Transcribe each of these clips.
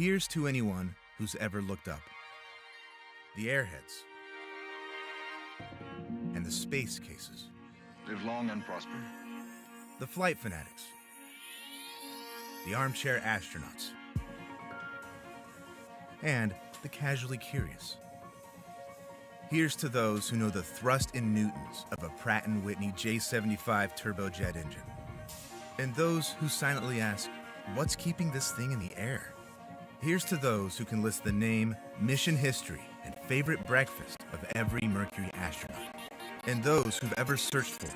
Here's to anyone who's ever looked up. The airheads. And the space cases. Live long and prosper. The flight fanatics. The armchair astronauts. And the casually curious. Here's to those who know the thrust in newtons of a Pratt & Whitney J75 turbojet engine. And those who silently ask, what's keeping this thing in the air? Here's to those who can list the name, mission history, and favorite breakfast of every Mercury astronaut. And those who've ever searched for,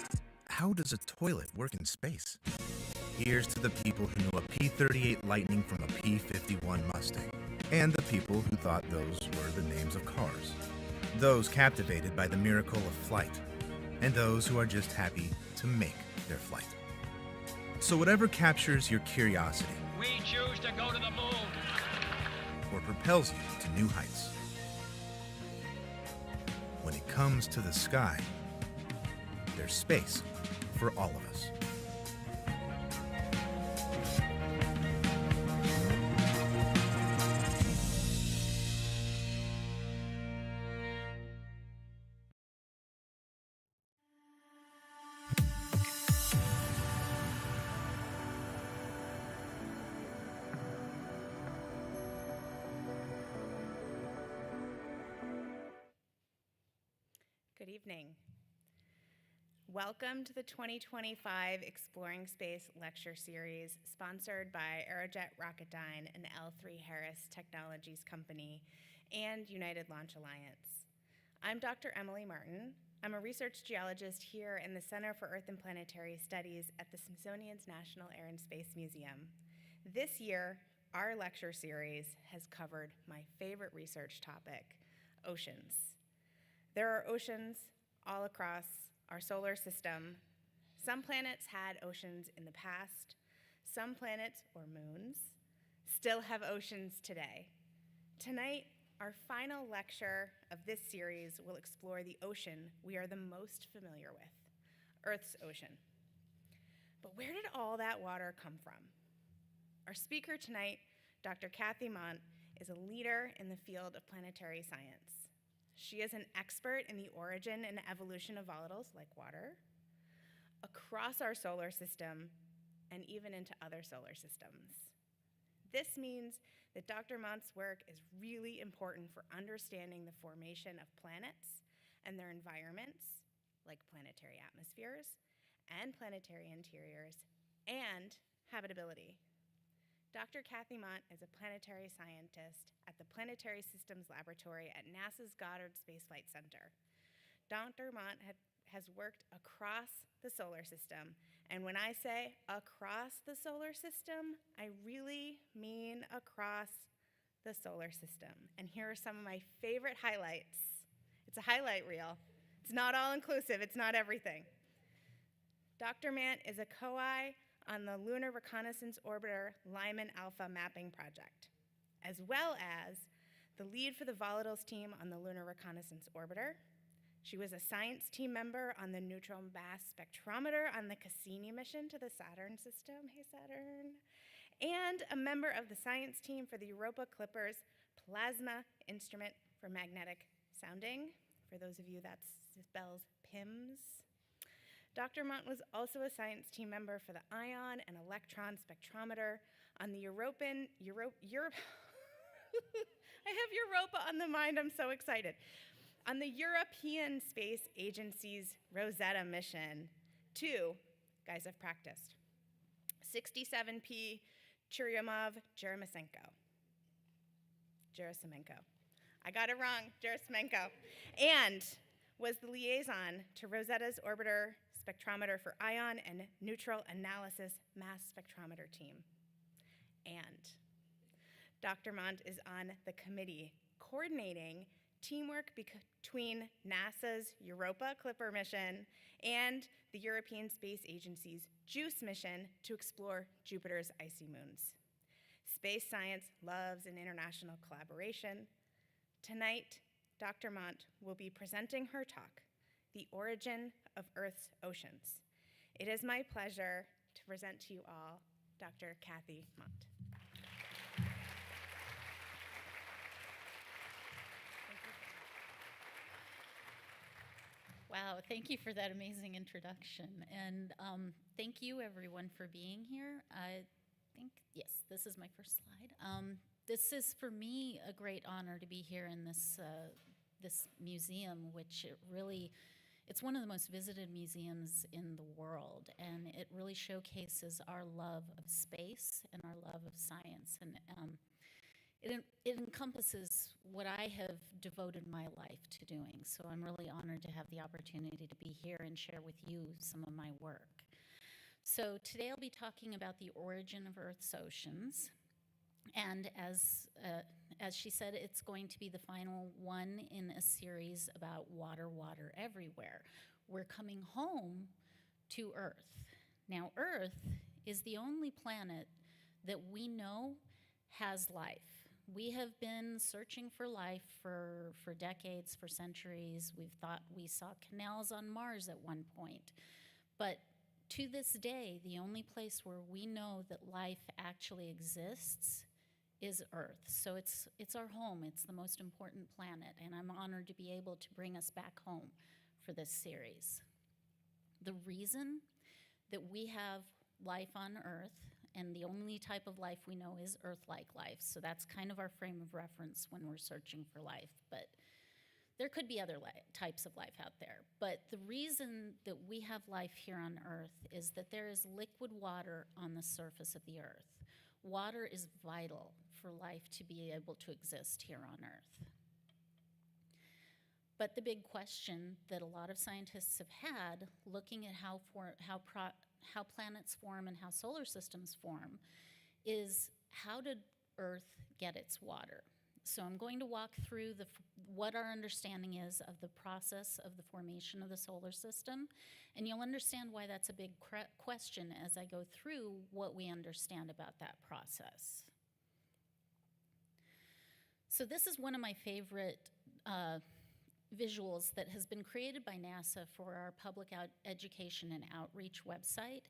how does a toilet work in space? Here's to the people who know a P-38 Lightning from a P-51 Mustang. And the people who thought those were the names of cars. Those captivated by the miracle of flight. And those who are just happy to make their flight. So whatever captures your curiosity. We choose to go to the moon. Or propels you to new heights. When it comes to the sky, there's space for all of us. Good evening. Welcome to the 2025 Exploring Space Lecture Series, sponsored by Aerojet Rocketdyne and L3 Harris Technologies Company and United Launch Alliance. I'm Dr. Emily Martin. I'm a research geologist here in the Center for Earth and Planetary Studies at the Smithsonian's National Air and Space Museum. This year, our lecture series has covered my favorite research topic, oceans. There are oceans all across our solar system. Some planets had oceans in the past. Some planets, or moons, still have oceans today. Tonight, our final lecture of this series will explore the ocean we are the most familiar with, Earth's ocean. But where did all that water come from? Our speaker tonight, Dr. Kathy Mandt, is a leader in the field of planetary science. She is an expert in the origin and evolution of volatiles like water, across our solar system, and even into other solar systems. This means that Dr. Mandt's work is really important for understanding the formation of planets and their environments, like planetary atmospheres and planetary interiors, and habitability. Dr. Kathy Mandt is a planetary scientist at the Planetary Systems Laboratory at NASA's Goddard Space Flight Center. Dr. Mandt has worked across the solar system, and when I say across the solar system, I really mean across the solar system. And here are some of my favorite highlights. It's a highlight reel. It's not all inclusive, it's not everything. Dr. Mandt is a co-I on the Lunar Reconnaissance Orbiter Lyman Alpha Mapping Project, as well as the lead for the volatiles team on the Lunar Reconnaissance Orbiter. She was a science team member on the neutron mass spectrometer on the Cassini mission to the Saturn system, hey Saturn, and a member of the science team for the Europa Clipper's plasma instrument for magnetic sounding. For those of you that spells PIMS. Dr. Mandt was also a science team member for the ion and electron spectrometer on the Europe. I have Europa on the mind, I'm so excited. On the European Space Agency's Rosetta mission to, guys, I've practiced, 67P Churyumov-Gerasimenko. I got it wrong, Gerasimenko. And was the liaison to Rosetta's orbiter spectrometer for ion and neutral analysis mass spectrometer team. And Dr. Mandt is on the committee coordinating teamwork between NASA's Europa Clipper mission and the European Space Agency's JUICE mission to explore Jupiter's icy moons. Space science loves an international collaboration. Tonight, Dr. Mandt will be presenting her talk, The Origin of Earth's Oceans. It is my pleasure to present to you all Dr. Kathy Mandt. Wow, thank you for that amazing introduction. And thank you, everyone, for being here. I think, yes, this is my first slide. This is, for me, a great honor to be here in this museum, which it's one of the most visited museums in the world, and it really showcases our love of space and our love of science. And it encompasses what I have devoted my life to doing. So I'm really honored to have the opportunity to be here and share with you some of my work. So today I'll be talking about the origin of Earth's oceans. And as she said, it's going to be the final one in a series about water, water everywhere. We're coming home to Earth. Now, Earth is the only planet that we know has life. We have been searching for life for decades, for centuries. We've thought we saw canals on Mars at one point. But to this day, the only place where we know that life actually exists is Earth. So it's our home. It's the most important planet, and I'm honored to be able to bring us back home for this series. The reason that we have life on Earth, and the only type of life we know is Earth-like life, so that's kind of our frame of reference when we're searching for life, but there could be other types of life out there. But the reason that we have life here on Earth is that there is liquid water on the surface of the Earth. Water is vital for life to be able to exist here on Earth. But the big question that a lot of scientists have had, looking at how planets form and how solar systems form, is how did Earth get its water? So I'm going to walk through what our understanding is of the process of the formation of the solar system, and you'll understand why that's a big question as I go through what we understand about that process. So this is one of my favorite visuals that has been created by NASA for our public education and outreach website.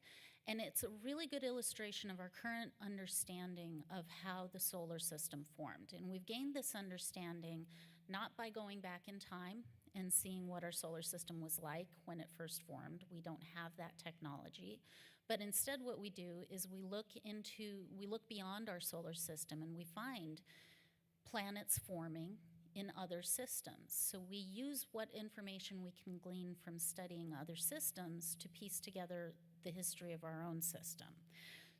And it's a really good illustration of our current understanding of how the solar system formed. And we've gained this understanding not by going back in time and seeing what our solar system was like when it first formed. We don't have that technology. But instead what we do is we look beyond our solar system and we find planets forming in other systems. So we use what information we can glean from studying other systems to piece together the history of our own system.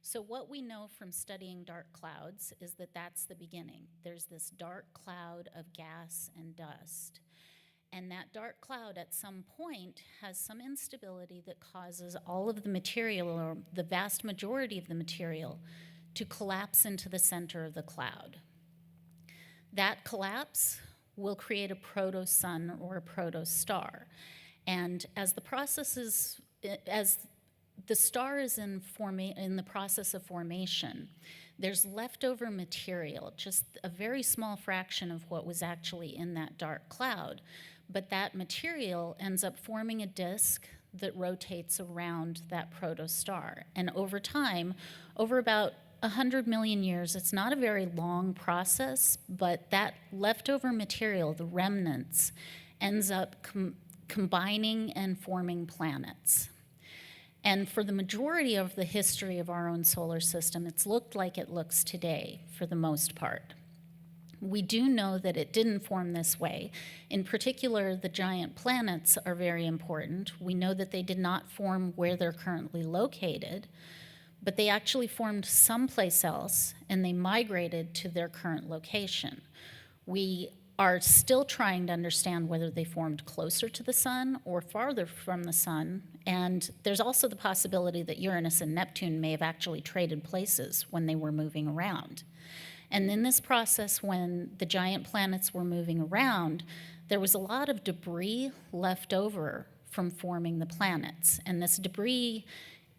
So what we know from studying dark clouds is that that's the beginning. There's this dark cloud of gas and dust. And that dark cloud at some point has some instability that causes all of the material, or the vast majority of the material, to collapse into the center of the cloud. That collapse will create a proto-sun or a proto-star. And as the star is in the process of formation, there's leftover material, just a very small fraction of what was actually in that dark cloud. But that material ends up forming a disk that rotates around that proto-star. And over time, over about 100 million years, it's not a very long process, but that leftover material, the remnants, ends up combining and forming planets. And for the majority of the history of our own solar system, it's looked like it looks today, for the most part. We do know that it didn't form this way. In particular, the giant planets are very important. We know that they did not form where they're currently located, but they actually formed someplace else, and they migrated to their current location. We are still trying to understand whether they formed closer to the sun or farther from the sun, and there's also the possibility that Uranus and Neptune may have actually traded places when they were moving around. And in this process, when the giant planets were moving around, there was a lot of debris left over from forming the planets, and this debris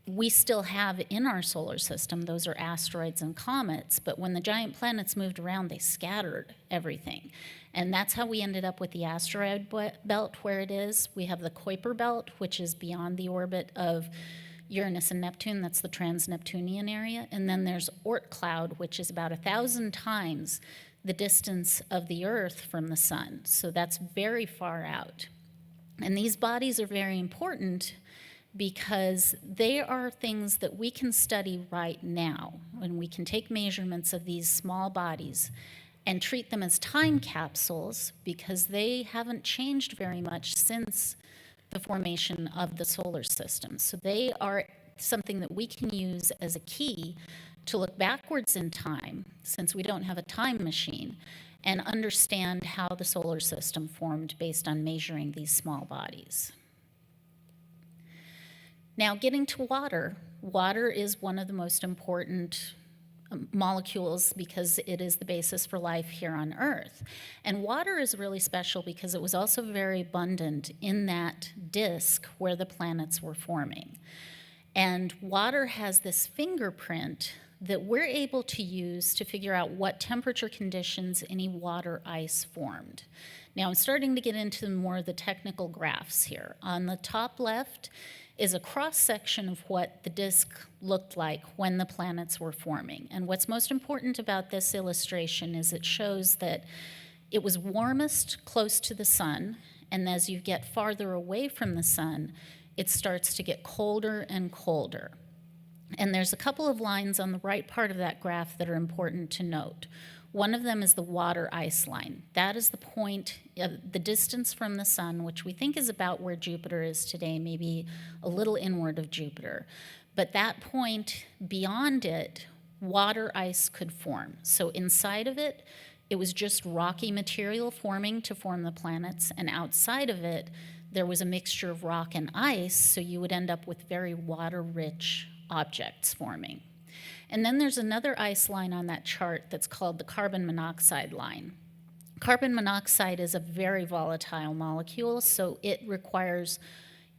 we still have in our solar system. Those are asteroids and comets, but when the giant planets moved around, they scattered everything. And that's how we ended up with the asteroid belt where it is. We have the Kuiper belt, which is beyond the orbit of Uranus and Neptune. That's the trans-Neptunian area. And then there's Oort cloud, which is about 1,000 times the distance of the Earth from the sun. So that's very far out. And these bodies are very important because they are things that we can study right now, when we can take measurements of these small bodies and treat them as time capsules because they haven't changed very much since the formation of the solar system. So they are something that we can use as a key to look backwards in time, since we don't have a time machine, and understand how the solar system formed based on measuring these small bodies. Now, getting to water. Water is one of the most important molecules because it is the basis for life here on Earth. And water is really special because it was also very abundant in that disk where the planets were forming. And water has this fingerprint that we're able to use to figure out what temperature conditions any water ice formed. Now, I'm starting to get into more of the technical graphs here. On the top left is a cross-section of what the disk looked like when the planets were forming. And what's most important about this illustration is it shows that it was warmest close to the sun, and as you get farther away from the sun, it starts to get colder and colder. And there's a couple of lines on the right part of that graph that are important to note. One of them is the water ice line. That is the point, the distance from the sun, which we think is about where Jupiter is today, maybe a little inward of Jupiter. But that point, beyond it, water ice could form. So inside of it, it was just rocky material forming to form the planets, and outside of it, there was a mixture of rock and ice, so you would end up with very water-rich objects forming. And then there's another ice line on that chart that's called the carbon monoxide line. Carbon monoxide is a very volatile molecule, so it requires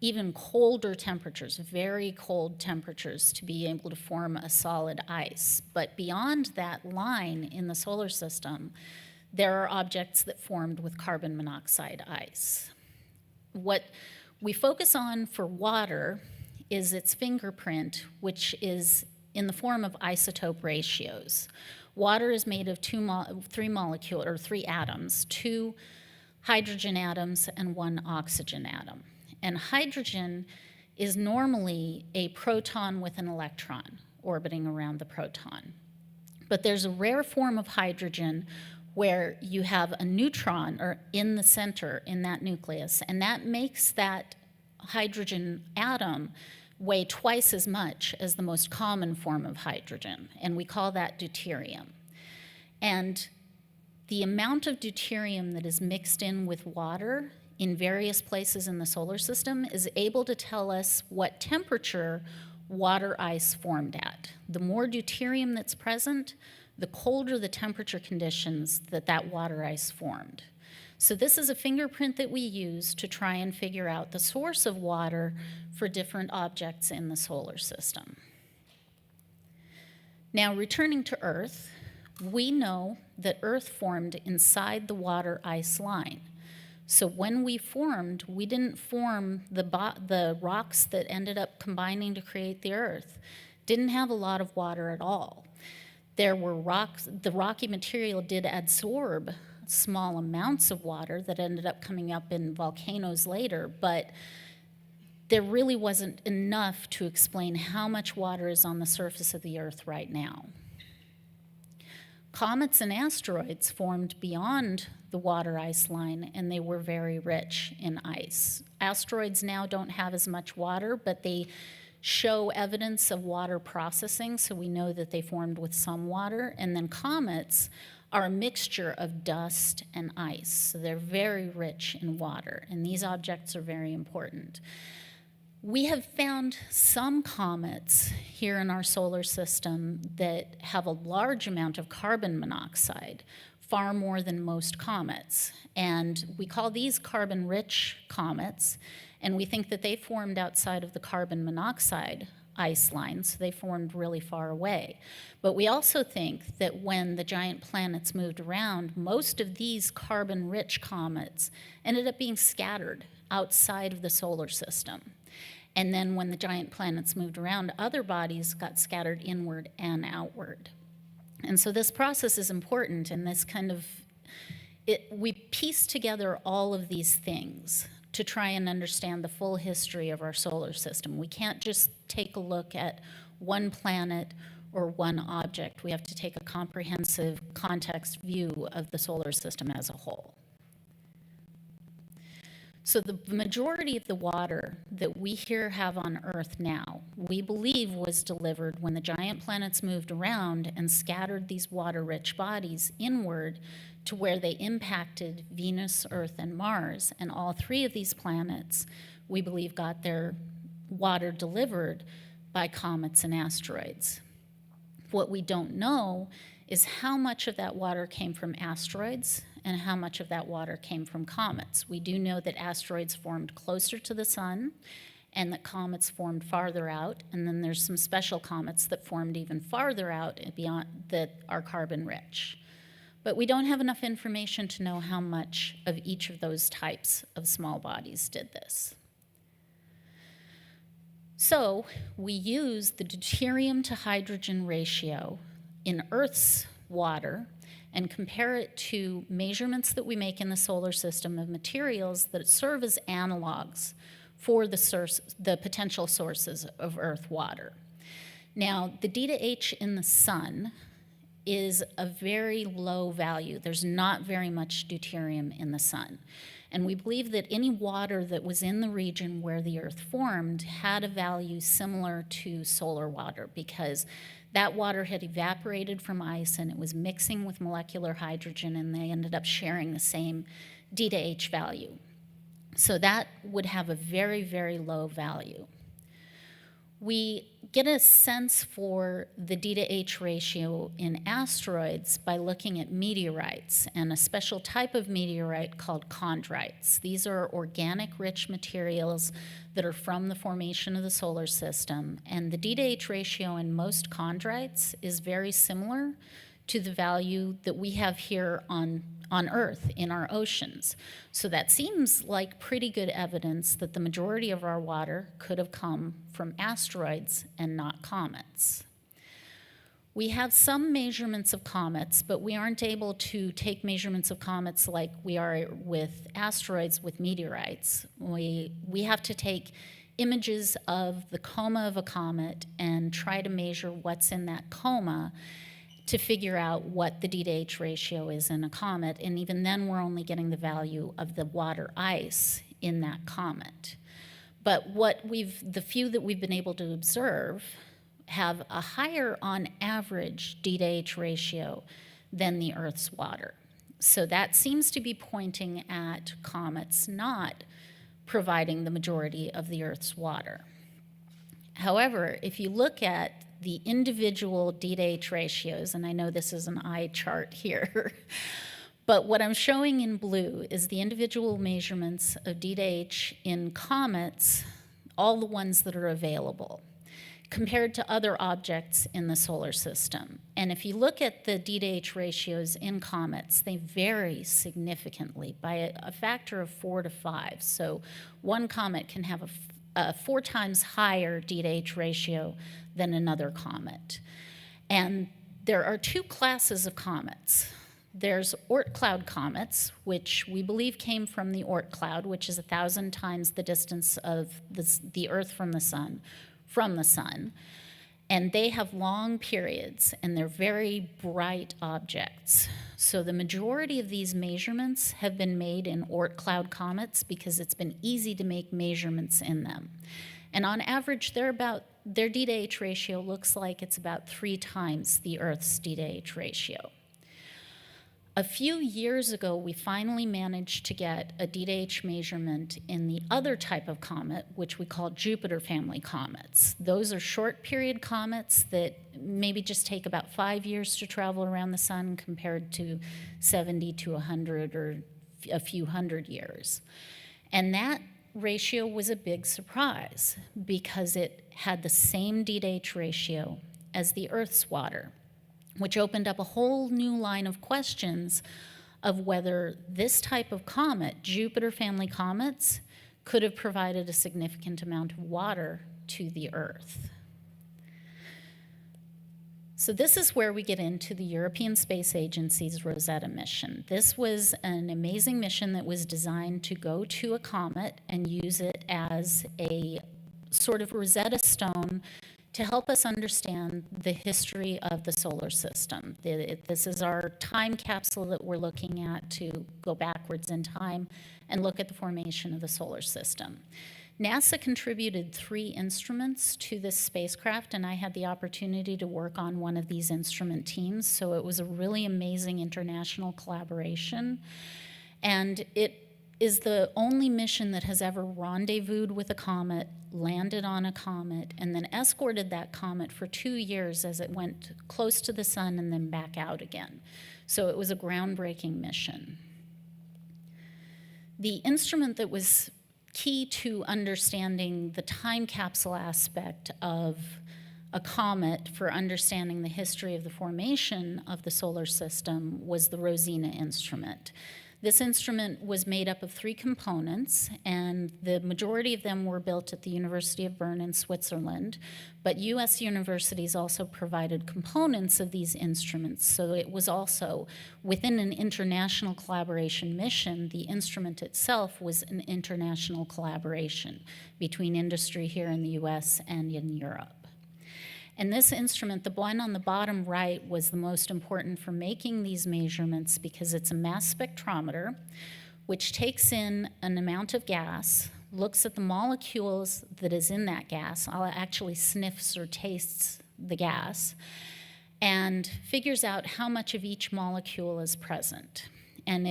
even colder temperatures, very cold temperatures, to be able to form a solid ice. But beyond that line in the solar system, there are objects that formed with carbon monoxide ice. What we focus on for water is its fingerprint, which is in the form of isotope ratios. Water is made of three atoms, 2 hydrogen atoms and 1 oxygen atom. And hydrogen is normally a proton with an electron orbiting around the proton. But there's a rare form of hydrogen where you have a neutron or in the center in that nucleus, and that makes that hydrogen atom weigh twice as much as the most common form of hydrogen, and we call that deuterium. And the amount of deuterium that is mixed in with water in various places in the solar system is able to tell us what temperature water ice formed at. The more deuterium that's present, the colder the temperature conditions that water ice formed. So this is a fingerprint that we use to try and figure out the source of water for different objects in the solar system. Now, returning to Earth, we know that Earth formed inside the water ice line. So when we formed, we didn't form the rocks that ended up combining to create the Earth. Didn't have a lot of water at all. There were rocks, the rocky material did absorb small amounts of water that ended up coming up in volcanoes later, but there really wasn't enough to explain how much water is on the surface of the Earth right now. Comets and asteroids formed beyond the water ice line, and they were very rich in ice. Asteroids now don't have as much water, but they show evidence of water processing, so we know that they formed with some water. And then comets are a mixture of dust and ice, so they're very rich in water, and these objects are very important. We have found some comets here in our solar system that have a large amount of carbon monoxide, far more than most comets. And we call these carbon-rich comets, and we think that they formed outside of the carbon monoxide ice line, so they formed really far away. But we also think that when the giant planets moved around, most of these carbon-rich comets ended up being scattered outside of the solar system. And then when the giant planets moved around, other bodies got scattered inward and outward. And so this process is important, and this kind of, we piece together all of these things to try and understand the full history of our solar system. We can't just take a look at one planet or one object. We have to take a comprehensive context view of the solar system as a whole. So the majority of the water that we here have on Earth now, we believe was delivered when the giant planets moved around and scattered these water-rich bodies inward to where they impacted Venus, Earth, and Mars. And all three of these planets, we believe, got their water delivered by comets and asteroids. What we don't know is how much of that water came from asteroids and how much of that water came from comets. We do know that asteroids formed closer to the sun and that comets formed farther out, and then there's some special comets that formed even farther out beyond that are carbon rich. But we don't have enough information to know how much of each of those types of small bodies did this. So we use the deuterium to hydrogen ratio in Earth's water and compare it to measurements that we make in the solar system of materials that serve as analogs for the potential sources of Earth water. Now, the D to H in the sun is a very low value. There's not very much deuterium in the sun. And we believe that any water that was in the region where the Earth formed had a value similar to solar water, because that water had evaporated from ice and it was mixing with molecular hydrogen, and they ended up sharing the same D to H value. So that would have a very, very low value. We get a sense for the D to H ratio in asteroids by looking at meteorites, and a special type of meteorite called chondrites. These are organic rich materials that are from the formation of the solar system, and the D to H ratio in most chondrites is very similar to the value that we have here on Earth in our oceans. So that seems like pretty good evidence that the majority of our water could have come from asteroids and not comets. We have some measurements of comets, but we aren't able to take measurements of comets like we are with asteroids with meteorites. We have to take images of the coma of a comet and try to measure what's in that coma to figure out what the D to H ratio is in a comet, and even then we're only getting the value of the water ice in that comet. But the few that we've been able to observe have a higher on average D to H ratio than the Earth's water. So that seems to be pointing at comets not providing the majority of the Earth's water. However, if you look at the individual D to H ratios, and I know this is an eye chart here, but what I'm showing in blue is the individual measurements of D to H in comets, all the ones that are available, compared to other objects in the solar system. And if you look at the D to H ratios in comets, they vary significantly by a factor of 4 to 5. So one comet can have a 4 times higher D to H ratio than another comet. And there are two classes of comets. There's Oort cloud comets, which we believe came from the Oort cloud, which is 1,000 times the distance of the Earth from the sun. And they have long periods, and they're very bright objects. So the majority of these measurements have been made in Oort cloud comets because it's been easy to make measurements in them. And on average, their D to H ratio looks like it's about 3 times the Earth's D to H ratio. A few years ago, we finally managed to get a D to H measurement in the other type of comet, which we call Jupiter family comets. Those are short period comets that maybe just take about 5 years to travel around the sun compared to 70 to 100 or a few hundred years. And that ratio was a big surprise because it had the same D to H ratio as the Earth's water, which opened up a whole new line of questions of whether this type of comet, Jupiter family comets, could have provided a significant amount of water to the Earth. So this is where we get into the European Space Agency's Rosetta mission. This was an amazing mission that was designed to go to a comet and use it as a sort of Rosetta Stone to help us understand the history of the solar system. This is our time capsule that we're looking at to go backwards in time and look at the formation of the solar system. NASA contributed 3 instruments to this spacecraft, and I had the opportunity to work on one of these instrument teams, so it was a really amazing international collaboration. And it is the only mission that has ever rendezvoused with a comet, landed on a comet, and then escorted that comet for 2 years as it went close to the sun and then back out again. So it was a groundbreaking mission. The instrument that was key to understanding the time capsule aspect of a comet for understanding the history of the formation of the solar system was the Rosetta instrument. This instrument was made up of 3 components, and the majority of them were built at the University of Bern in Switzerland, but US universities also provided components of these instruments, so it was also within an international collaboration mission. The instrument itself was an international collaboration between industry here in the US and in Europe. And this instrument, the one on the bottom right, was the most important for making these measurements because it's a mass spectrometer, which takes in an amount of gas, looks at the molecules that is in that gas, actually sniffs or tastes the gas, and figures out how much of each molecule is present. And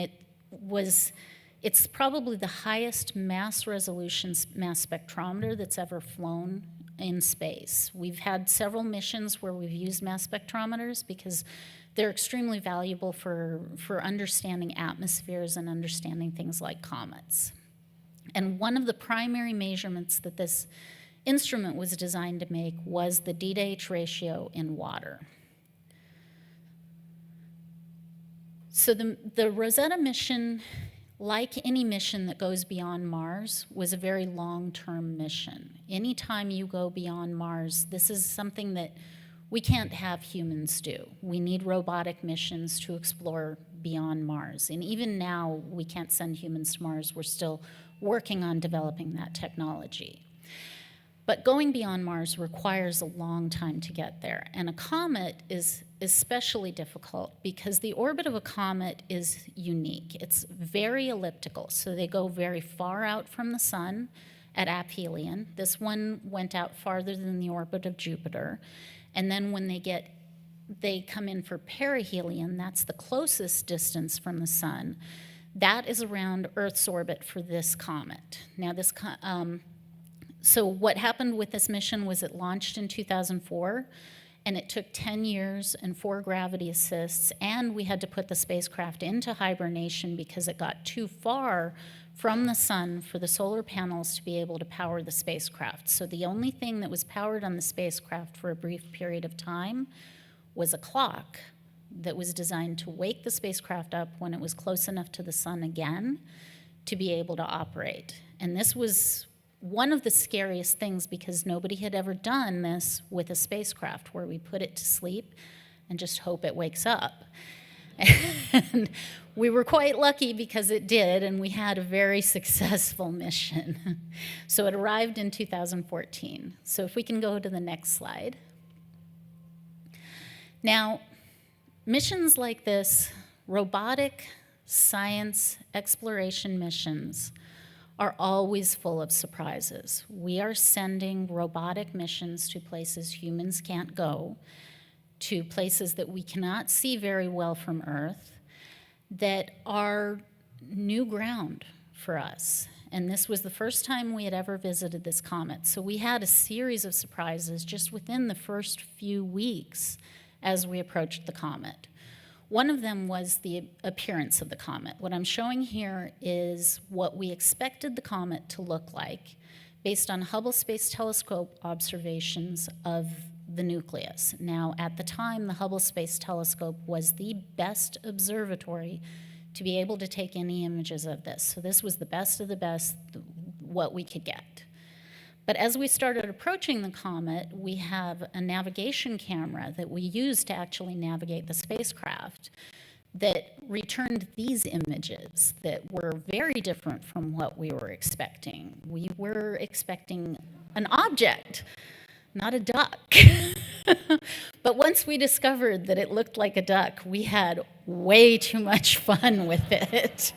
it's probably the highest mass resolution mass spectrometer that's ever flown in space. We've had several missions where we've used mass spectrometers because they're extremely valuable for understanding atmospheres and understanding things like comets. And one of the primary measurements that this instrument was designed to make was the D/H ratio in water. So the Rosetta mission, like any mission that goes beyond Mars, was a very long-term mission. Anytime you go beyond Mars, this is something that we can't have humans do. We need robotic missions to explore beyond Mars. And even now, we can't send humans to Mars. We're still working on developing that technology. But going beyond Mars requires a long time to get there. And a comet is especially difficult because the orbit of a comet is unique. It's very elliptical, so they go very far out from the sun at aphelion. This one went out farther than the orbit of Jupiter. And then when they come in for perihelion, that's the closest distance from the sun. That is around Earth's orbit for this comet. Now, so what happened with this mission was it launched in 2004, and it took 10 years and 4 gravity assists, and we had to put the spacecraft into hibernation because it got too far from the sun for the solar panels to be able to power the spacecraft. So the only thing that was powered on the spacecraft for a brief period of time was a clock that was designed to wake the spacecraft up when it was close enough to the sun again to be able to operate. And this was one of the scariest things because nobody had ever done this with a spacecraft where we put it to sleep and just hope it wakes up. And we were quite lucky because it did, and we had a very successful mission. So it arrived in 2014. So if we can go to the next slide. Now, missions like this, robotic science exploration missions, are always full of surprises. We are sending robotic missions to places humans can't go, to places that we cannot see very well from Earth, that are new ground for us. And this was the first time we had ever visited this comet. So we had a series of surprises just within the first few weeks as we approached the comet. One of them was the appearance of the comet. What I'm showing here is what we expected the comet to look like based on Hubble Space Telescope observations of the nucleus. Now, at the time, the Hubble Space Telescope was the best observatory to be able to take any images of this. So this was the best of the best, what we could get. But as we started approaching the comet, we have a navigation camera that we used to actually navigate the spacecraft that returned these images that were very different from what we were expecting. We were expecting an object, not a duck. But once we discovered that it looked like a duck, we had way too much fun with it.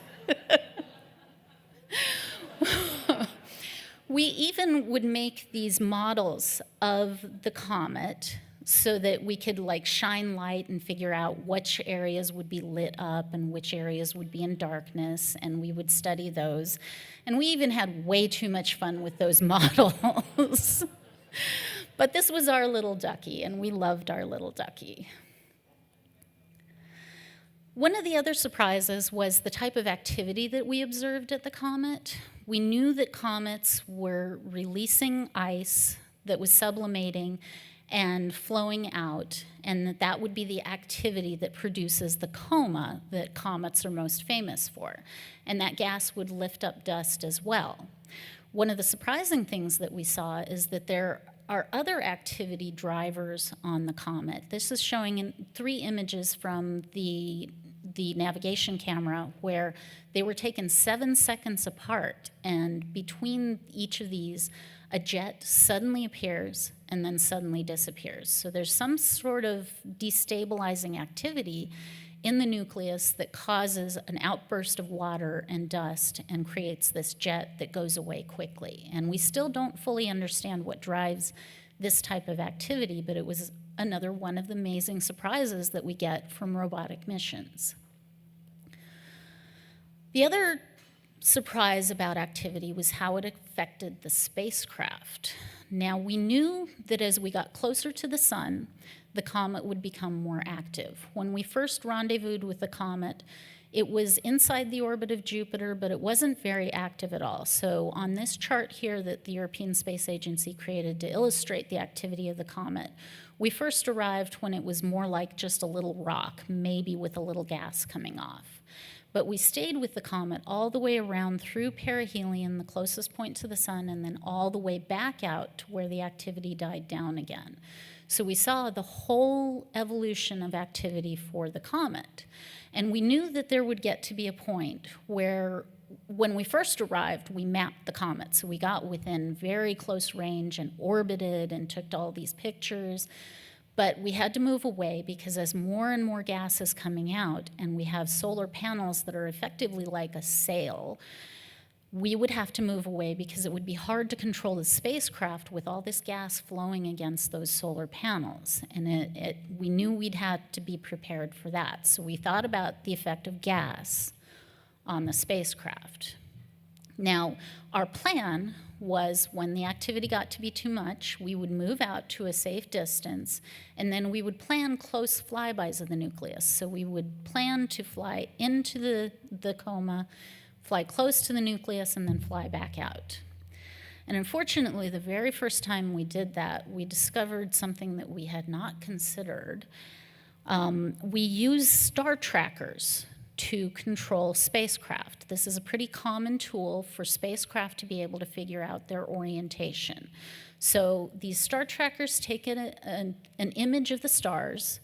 We even would make these models of the comet so that we could like shine light and figure out which areas would be lit up and which areas would be in darkness, and we would study those. And we even had way too much fun with those models. But this was our little ducky, and we loved our little ducky. One of the other surprises was the type of activity that we observed at the comet. We knew that comets were releasing ice that was sublimating and flowing out, and that would be the activity that produces the coma that comets are most famous for. And that gas would lift up dust as well. One of the surprising things that we saw is that there are other activity drivers on the comet. This is showing in 3 images from the navigation camera where they were taken 7 seconds apart, and between each of these, a jet suddenly appears and then suddenly disappears. So there's some sort of destabilizing activity in the nucleus that causes an outburst of water and dust and creates this jet that goes away quickly. And we still don't fully understand what drives this type of activity, but it was another one of the amazing surprises that we get from robotic missions. The other surprise about activity was how it affected the spacecraft. Now, we knew that as we got closer to the sun, the comet would become more active. When we first rendezvoused with the comet, it was inside the orbit of Jupiter, but it wasn't very active at all. So on this chart here that the European Space Agency created to illustrate the activity of the comet, we first arrived when it was more like just a little rock, maybe with a little gas coming off. But we stayed with the comet all the way around through perihelion, the closest point to the sun, and then all the way back out to where the activity died down again. So we saw the whole evolution of activity for the comet. And we knew that there would get to be a point where, when we first arrived, we mapped the comet. So we got within very close range and orbited and took all these pictures. But we had to move away because as more and more gas is coming out, and we have solar panels that are effectively like a sail, we would have to move away because it would be hard to control the spacecraft with all this gas flowing against those solar panels. And we knew we'd had to be prepared for that. So we thought about the effect of gas on the spacecraft. Now, our plan was when the activity got to be too much, we would move out to a safe distance, and then we would plan close flybys of the nucleus. So we would plan to fly into the coma, fly close to the nucleus, and then fly back out. And unfortunately, the very first time we did that, we discovered something that we had not considered. We use star trackers to control spacecraft. This is a pretty common tool for spacecraft to be able to figure out their orientation. So these star trackers take an image of the stars,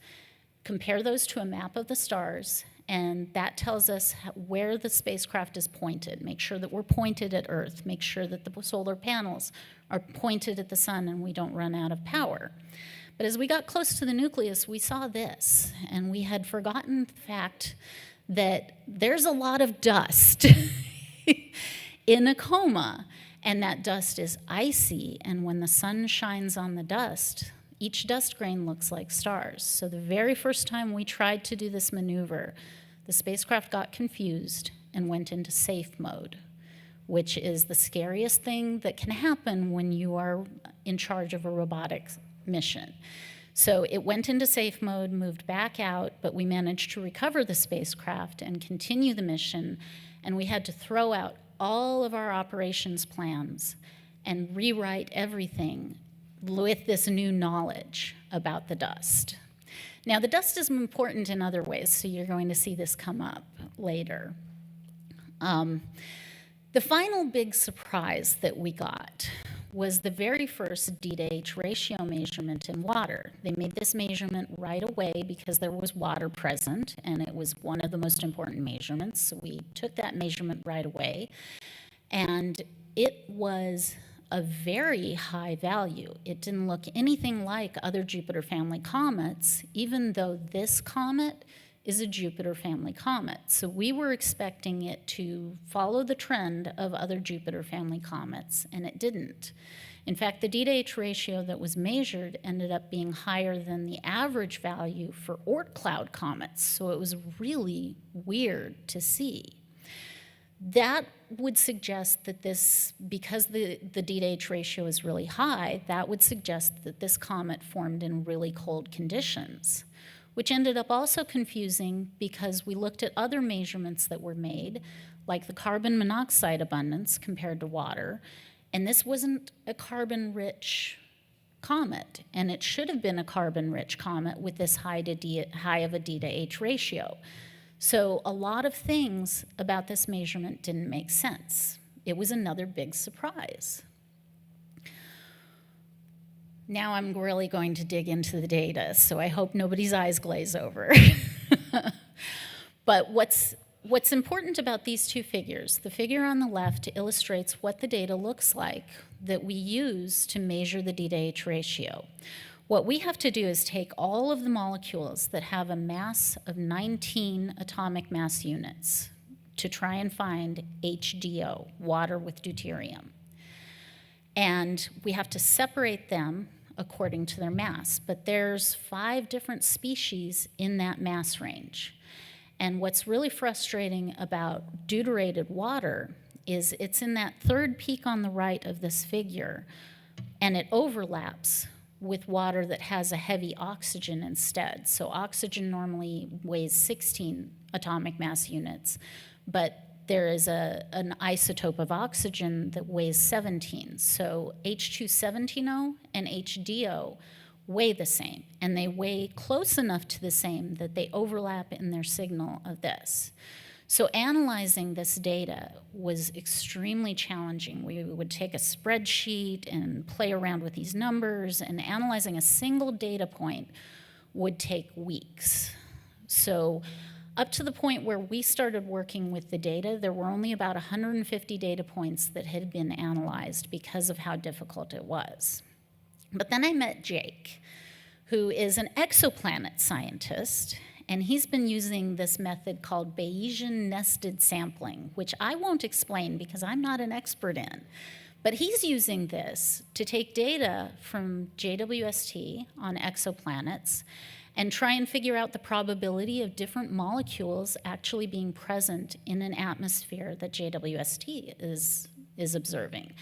compare those to a map of the stars, and that tells us where the spacecraft is pointed. Make sure that we're pointed at Earth. Make sure that the solar panels are pointed at the sun and we don't run out of power. But as we got close to the nucleus, we saw this, and we had forgotten the fact that there's a lot of dust in a coma, and that dust is icy, and when the sun shines on the dust, each dust grain looks like stars. So the very first time we tried to do this maneuver, the spacecraft got confused and went into safe mode, which is the scariest thing that can happen when you are in charge of a robotics mission. So it went into safe mode, moved back out, but we managed to recover the spacecraft and continue the mission, and we had to throw out all of our operations plans and rewrite everything with this new knowledge about the dust. Now, the dust is important in other ways, so you're going to see this come up later. The final big surprise that we got was the very first D to H ratio measurement in water. They made this measurement right away because there was water present, and it was one of the most important measurements. So we took that measurement right away, and it was a very high value. It didn't look anything like other Jupiter family comets, even though this comet is a Jupiter family comet. So we were expecting it to follow the trend of other Jupiter family comets, and it didn't. In fact, the D to H ratio that was measured ended up being higher than the average value for Oort cloud comets, so it was really weird to see. That would suggest that this, because the D to H ratio is really high, that would suggest that this comet formed in really cold conditions, which ended up also confusing because we looked at other measurements that were made, like the carbon monoxide abundance compared to water, and this wasn't a carbon-rich comet, and it should have been a carbon-rich comet with this high of a D to H ratio. So a lot of things about this measurement didn't make sense. It was another big surprise. Now I'm really going to dig into the data, so I hope nobody's eyes glaze over. But what's important about these two figures, the figure on the left illustrates what the data looks like that we use to measure the D to H ratio. What we have to do is take all of the molecules that have a mass of 19 atomic mass units to try and find HDO, water with deuterium. And we have to separate them according to their mass. But there's 5 different species in that mass range. And what's really frustrating about deuterated water is it's in that third peak on the right of this figure, and it overlaps with water that has a heavy oxygen instead. So oxygen normally weighs 16 atomic mass units, but there is an isotope of oxygen that weighs 17. So H217O and HDO weigh the same, and they weigh close enough to the same that they overlap in their signal of this. So analyzing this data was extremely challenging. We would take a spreadsheet and play around with these numbers, and analyzing a single data point would take weeks. So up to the point where we started working with the data, there were only about 150 data points that had been analyzed because of how difficult it was. But then I met Jake, who is an exoplanet scientist, and he's been using this method called Bayesian nested sampling, which I won't explain because I'm not an expert in. But he's using this to take data from JWST on exoplanets and try and figure out the probability of different molecules actually being present in an atmosphere that JWST is observing.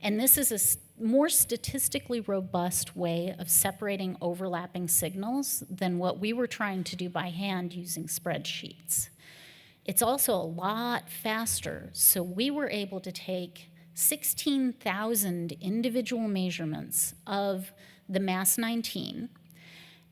And this is a more statistically robust way of separating overlapping signals than what we were trying to do by hand using spreadsheets. It's also a lot faster, so we were able to take 16,000 individual measurements of the mass 19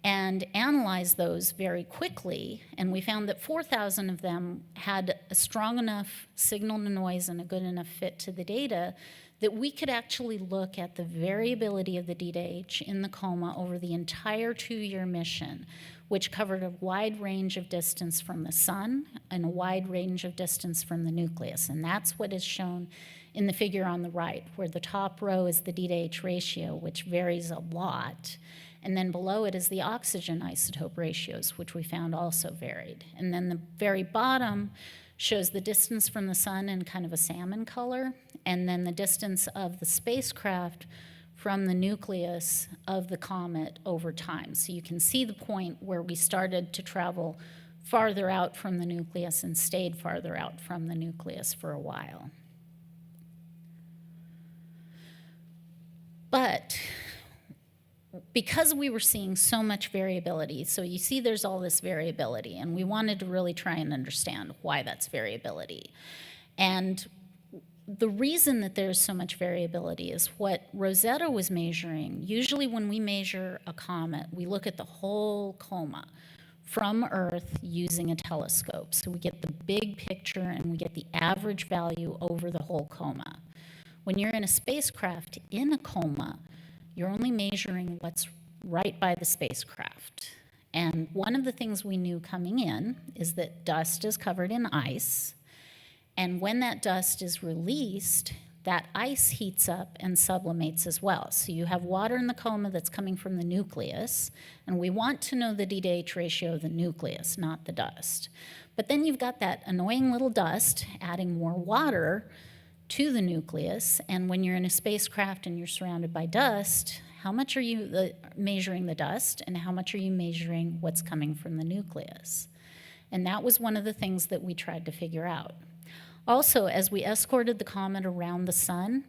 and analyze those very quickly, and we found that 4,000 of them had a strong enough signal to noise and a good enough fit to the data that we could actually look at the variability of the D to H in the coma over the entire 2-year mission, which covered a wide range of distance from the sun and a wide range of distance from the nucleus. And that's what is shown in the figure on the right, where the top row is the D to H ratio, which varies a lot. And then below it is the oxygen isotope ratios, which we found also varied. And then the very bottom shows the distance from the sun in kind of a salmon color, and then the distance of the spacecraft from the nucleus of the comet over time. So you can see the point where we started to travel farther out from the nucleus and stayed farther out from the nucleus for a while. But because we were seeing so much variability, so you see there's all this variability, and we wanted to really try and understand why that's variability. And the reason that there's so much variability is what Rosetta was measuring. Usually when we measure a comet, we look at the whole coma from Earth using a telescope. So we get the big picture and we get the average value over the whole coma. When you're in a spacecraft in a coma, you're only measuring what's right by the spacecraft. And one of the things we knew coming in is that dust is covered in ice, and when that dust is released, that ice heats up and sublimates as well. So you have water in the coma that's coming from the nucleus, and we want to know the D-to-H ratio of the nucleus, not the dust. But then you've got that annoying little dust adding more water to the nucleus, and when you're in a spacecraft and you're surrounded by dust, how much are you measuring the dust, and how much are you measuring what's coming from the nucleus? And that was one of the things that we tried to figure out. Also, as we escorted the comet around the sun,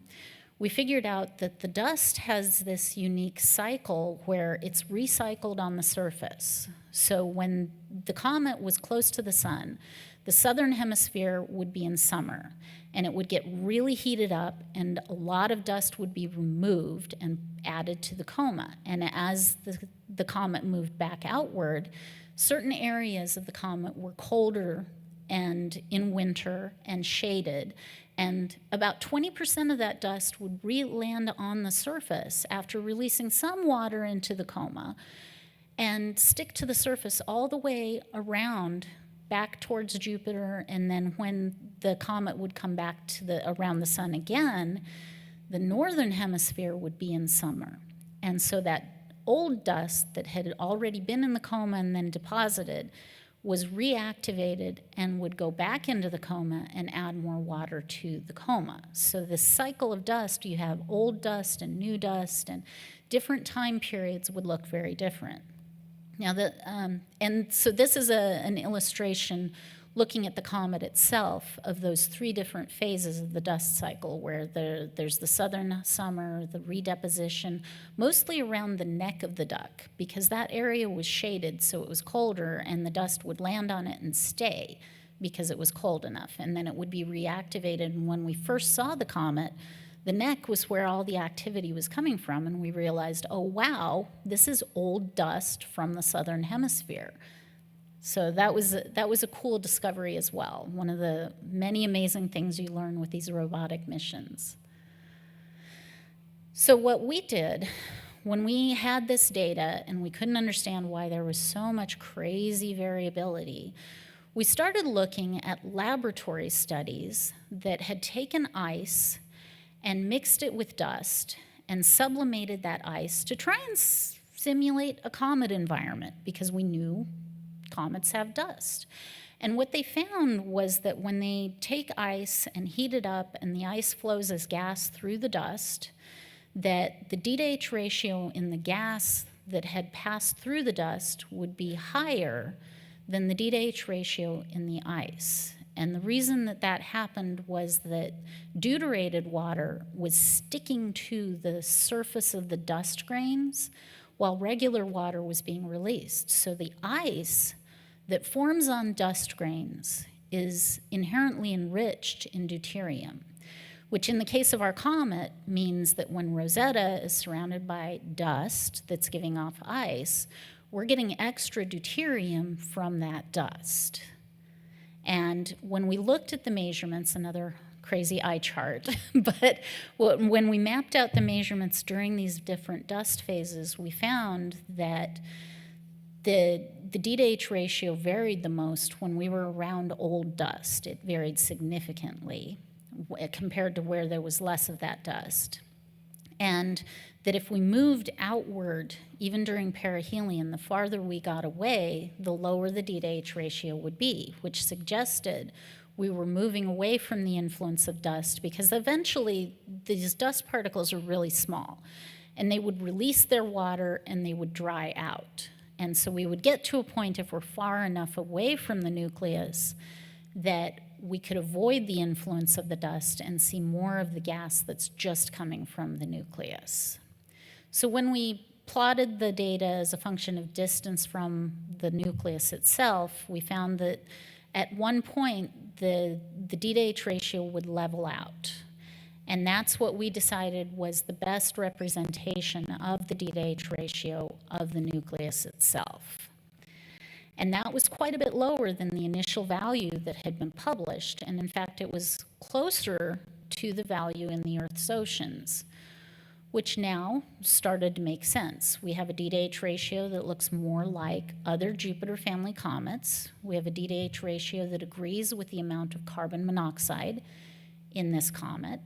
we figured out that the dust has this unique cycle where it's recycled on the surface. So when the comet was close to the sun, the southern hemisphere would be in summer, and it would get really heated up, and a lot of dust would be removed and added to the coma. And as the comet moved back outward, certain areas of the comet were colder and in winter and shaded, and about 20% of that dust would re-land on the surface after releasing some water into the coma and stick to the surface all the way around back towards Jupiter. And then when the comet would come back to around the sun again, the northern hemisphere would be in summer. And so that old dust that had already been in the coma and then deposited was reactivated and would go back into the coma and add more water to the coma. So this cycle of dust, you have old dust and new dust, and different time periods would look very different. Now, and so this is an illustration looking at the comet itself of those three different phases of the dust cycle, where there's the southern summer, the redeposition, mostly around the neck of the duck, because that area was shaded, so it was colder, and the dust would land on it and stay because it was cold enough, and then it would be reactivated. And when we first saw the comet, the neck was where all the activity was coming from, and we realized, oh wow, this is old dust from the southern hemisphere. So that was a cool discovery as well, one of the many amazing things you learn with these robotic missions. So what we did when we had this data and we couldn't understand why there was so much crazy variability, we started looking at laboratory studies that had taken ice and mixed it with dust and sublimated that ice to try and simulate a comet environment, because we knew comets have dust. And what they found was that when they take ice and heat it up and the ice flows as gas through the dust, that the D-to-H ratio in the gas that had passed through the dust would be higher than the D-to-H ratio in the ice. And the reason that that happened was that deuterated water was sticking to the surface of the dust grains while regular water was being released. So the ice that forms on dust grains is inherently enriched in deuterium, which in the case of our comet means that when Rosetta is surrounded by dust that's giving off ice, we're getting extra deuterium from that dust. And when we looked at the measurements, another crazy eye chart, but when we mapped out the measurements during these different dust phases, we found that the D-to-H ratio varied the most when we were around old dust. It varied significantly compared to where there was less of that dust. And that if we moved outward, even during perihelion, the farther we got away, the lower the D-to-H ratio would be, which suggested we were moving away from the influence of dust, because eventually these dust particles are really small, and they would release their water and they would dry out. And so we would get to a point, if we're far enough away from the nucleus, that we could avoid the influence of the dust and see more of the gas that's just coming from the nucleus. So when we plotted the data as a function of distance from the nucleus itself, we found that at one point the D-to-H ratio would level out. And that's what we decided was the best representation of the D-to-H ratio of the nucleus itself. And that was quite a bit lower than the initial value that had been published. And in fact, it was closer to the value in the Earth's oceans, which now started to make sense. We have a D/H ratio that looks more like other Jupiter family comets. We have a D/H ratio that agrees with the amount of carbon monoxide in this comet.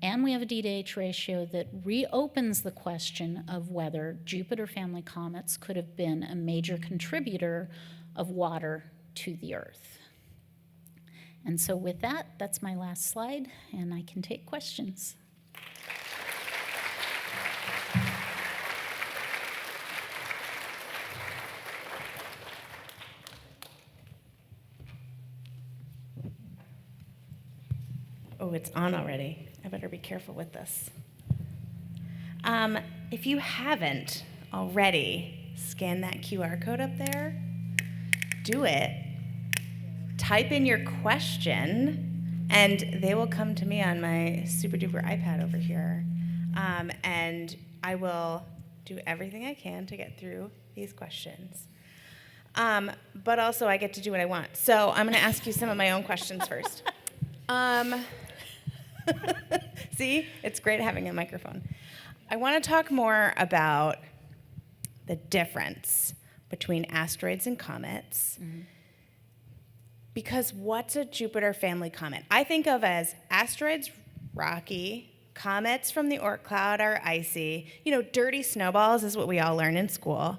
And we have a D/H ratio that reopens the question of whether Jupiter family comets could have been a major contributor of water to the Earth. And so with that, that's my last slide, and I can take questions. Oh, it's on already. I better be careful with this. If you haven't already, scan that QR code up there. Do it. Type in your question, and they will come to me on my super duper iPad over here. And I will do everything I can to get through these questions. But also, I get to do what I want. So I'm going to ask you some of my own questions first. See, it's great having a microphone. I want to talk more about the difference between asteroids and comets. Mm-hmm. Because what's a Jupiter family comet? I think of as asteroids, rocky, comets from the Oort cloud are icy. Dirty snowballs is what we all learn in school.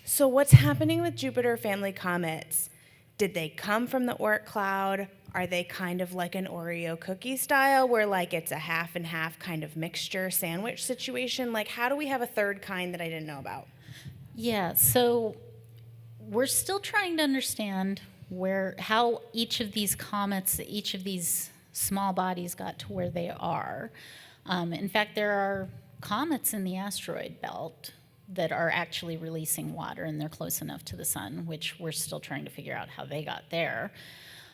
So what's happening with Jupiter family comets? Did they come from the Oort cloud? Are they kind of like an Oreo cookie style where like it's a half and half kind of mixture sandwich situation? Like how do we have a third kind that I didn't know about? Yeah, so we're still trying to understand how each of these comets, each of these small bodies got to where they are. In fact, there are comets in the asteroid belt that are actually releasing water, and they're close enough to the sun, which we're still trying to figure out how they got there.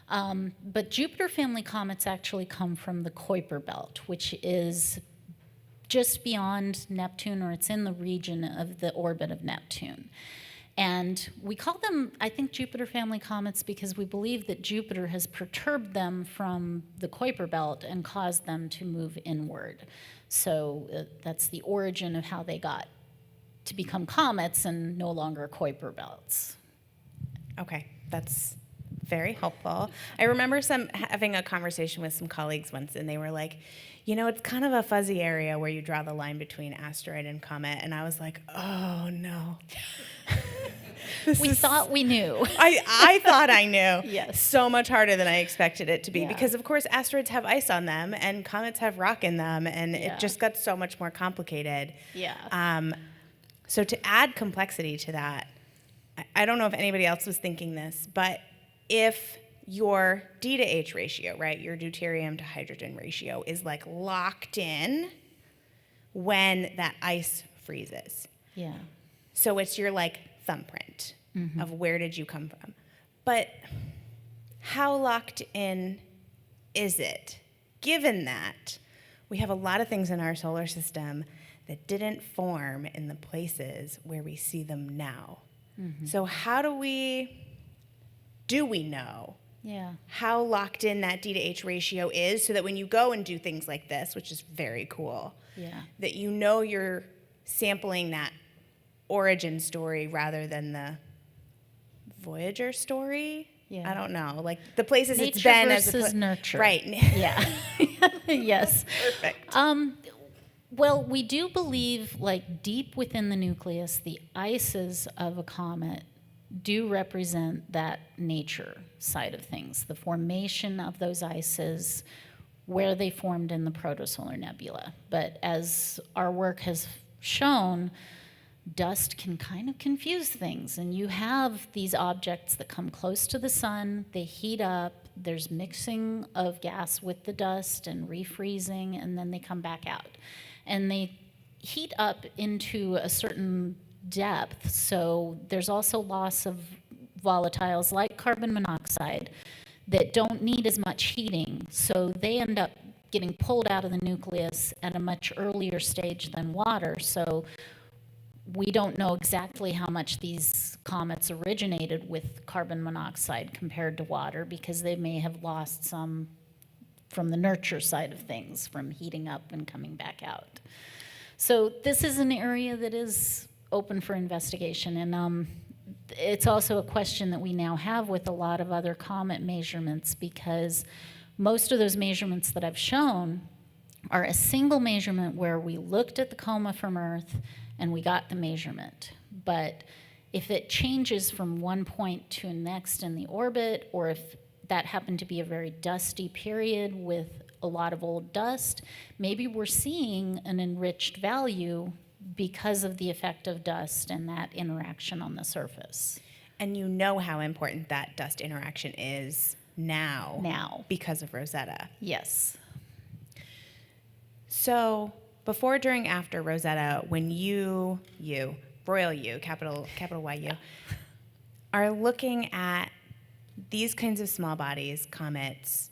But Jupiter family comets actually come from the Kuiper belt, which is just beyond Neptune, or it's in the region of the orbit of Neptune. And we call them, I think, Jupiter family comets because we believe that Jupiter has perturbed them from the Kuiper belt and caused them to move inward. So that's the origin of how they got to become comets and no longer Kuiper belts. Okay, that's very helpful. I remember having a conversation with some colleagues once, and they were like, it's kind of a fuzzy area where you draw the line between asteroid and comet. And I was like, oh, no. We thought we knew. I thought I knew. Yes. So much harder than I expected it to be. Yeah. Because, of course, asteroids have ice on them, and comets have rock in them, and it just got so much more complicated. Yeah. So to add complexity to that, I don't know if anybody else was thinking this, but if your D to H ratio, right, your deuterium to hydrogen ratio is like locked in when that ice freezes. Yeah. So it's your like thumbprint of where did you come from. But how locked in is it? Given that we have a lot of things in our solar system that didn't form in the places where we see them now. Mm-hmm. So how do we know how locked in that D to H ratio is so that when you go and do things like this, which is very cool, that you know you're sampling that origin story rather than the Voyager story? Yeah. I don't know. Like the places Nature it's been versus nurture. Right. Yeah. Yes. Perfect. Well, we do believe, like deep within the nucleus, the ices of a comet do represent that nature side of things, the formation of those ices, where they formed in the protosolar nebula. But as our work has shown, dust can kind of confuse things, and you have these objects that come close to the sun, they heat up, there's mixing of gas with the dust and refreezing, and then they come back out. And they heat up into a certain depth, so there's also loss of volatiles like carbon monoxide that don't need as much heating, so they end up getting pulled out of the nucleus at a much earlier stage than water. So we don't know exactly how much these comets originated with carbon monoxide compared to water, because they may have lost some from the nurture side of things, from heating up and coming back out. So this is an area that is open for investigation, and it's also a question that we now have with a lot of other comet measurements, because most of those measurements that I've shown are a single measurement where we looked at the coma from Earth and we got the measurement. But if it changes from one point to the next in the orbit, or if that happened to be a very dusty period with a lot of old dust, maybe we're seeing an enriched value because of the effect of dust and that interaction on the surface. And you know how important that dust interaction is now because of Rosetta. Yes. So before, during, after Rosetta, when you, royal you, capital YU, are looking at these kinds of small bodies, comets,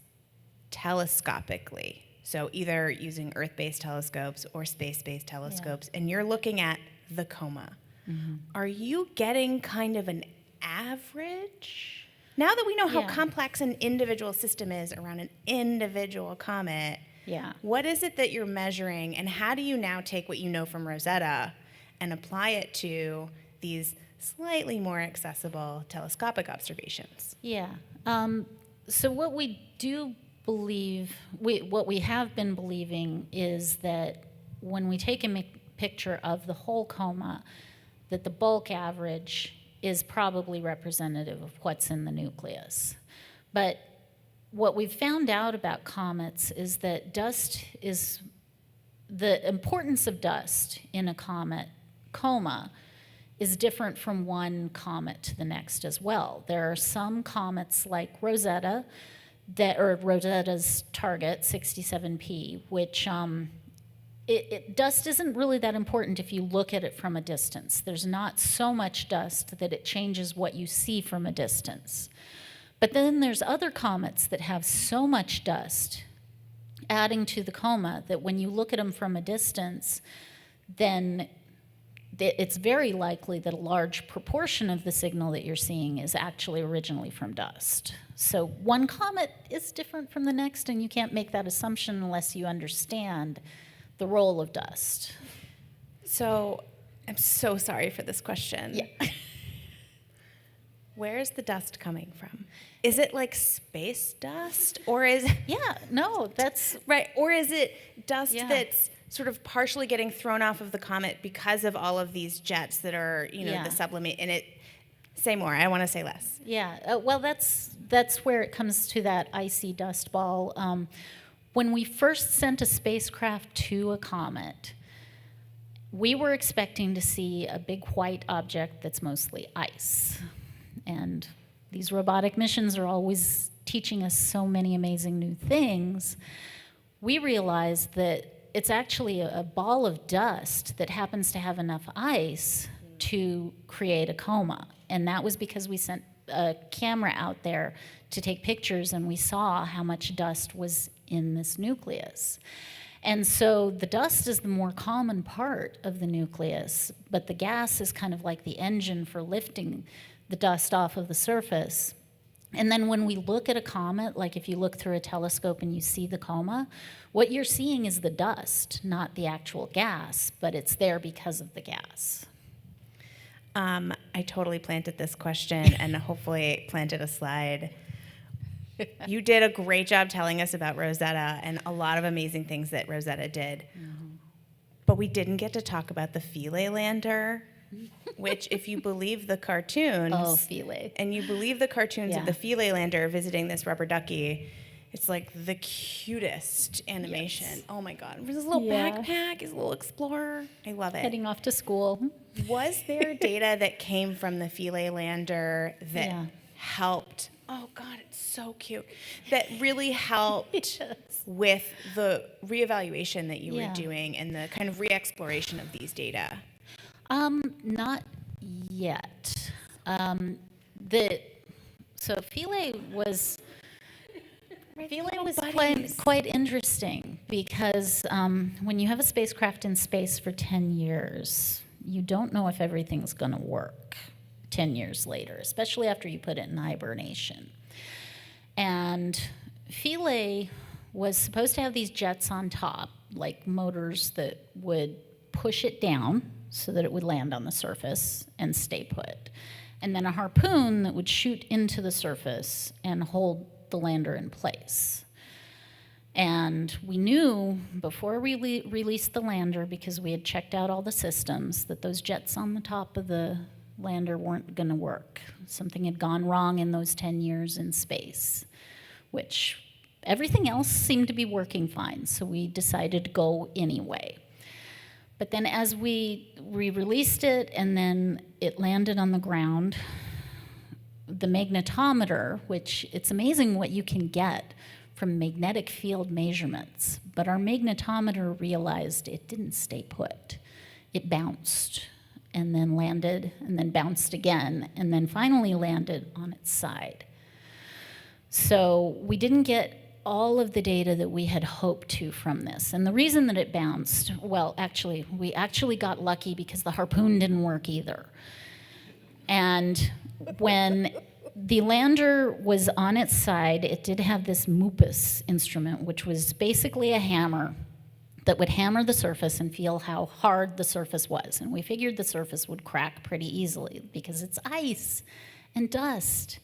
telescopically, so either using Earth-based telescopes or space-based telescopes, and you're looking at the coma, are you getting kind of an average? Now that we know how complex an individual system is around an individual comet, what is it that you're measuring, and how do you now take what you know from Rosetta and apply it to these slightly more accessible telescopic observations? So what we do believe, what we have been believing, is that when we take a picture of the whole coma, that the bulk average is probably representative of what's in the nucleus. But what we've found out about comets is that the importance of dust in a comet coma is different from one comet to the next as well. There are some comets like Rosetta, Rosetta's target, 67P, which dust isn't really that important if you look at it from a distance. There's not so much dust that it changes what you see from a distance. But then there's other comets that have so much dust adding to the coma that when you look at them from a distance, then it's very likely that a large proportion of the signal that you're seeing is actually originally from dust. So one comet is different from the next, and you can't make that assumption unless you understand the role of dust. So I'm so sorry for this question. Where's the dust coming from? Is it like space dust, or is that's right, or is it dust that's sort of partially getting thrown off of the comet because of all of these jets that are, the sublimate, and it, say more, I want to say less. Well, that's where it comes to that icy dust ball. When we first sent a spacecraft to a comet, we were expecting to see a big white object that's mostly ice. And these robotic missions are always teaching us so many amazing new things. We realized that it's actually a ball of dust that happens to have enough ice to create a coma. And that was because we sent a camera out there to take pictures, and we saw how much dust was in this nucleus. And so the dust is the more common part of the nucleus, but the gas is kind of like the engine for lifting the dust off of the surface. And then when we look at a comet, like if you look through a telescope and you see the coma, what you're seeing is the dust, not the actual gas, but it's there because of the gas. I totally planted this question and hopefully planted a slide. You did a great job telling us about Rosetta and a lot of amazing things that Rosetta did. But we didn't get to talk about the Philae lander, which, if you believe the cartoons, Philae. And you believe the cartoons of the Philae lander visiting this rubber ducky, it's like the cutest animation. Yes. Oh my God. His little backpack, his little explorer. I love it. Heading off to school. Was there data that came from the Philae lander that helped? Oh God, it's so cute. That really helped with the reevaluation that you were doing and the kind of re-exploration of these data? Not yet. So Philae was quite interesting because when you have a spacecraft in space for 10 years, you don't know if everything's going to work 10 years later, especially after you put it in hibernation. And Philae was supposed to have these jets on top, like motors that would push it down so that it would land on the surface and stay put. And then a harpoon that would shoot into the surface and hold the lander in place. And we knew before we released the lander, because we had checked out all the systems, that those jets on the top of the lander weren't going to work. Something had gone wrong in those 10 years in space, which everything else seemed to be working fine, so we decided to go anyway. But then as we released it and then it landed on the ground, the magnetometer, which it's amazing what you can get from magnetic field measurements, but our magnetometer realized it didn't stay put. It bounced and then landed and then bounced again and then finally landed on its side. So we didn't get all of the data that we had hoped to from this. And the reason that it bounced, well, actually, we actually got lucky because the harpoon didn't work either. And when the lander was on its side, it did have this MUPUS instrument, which was basically a hammer that would hammer the surface and feel how hard the surface was. And we figured the surface would crack pretty easily because it's ice and dust.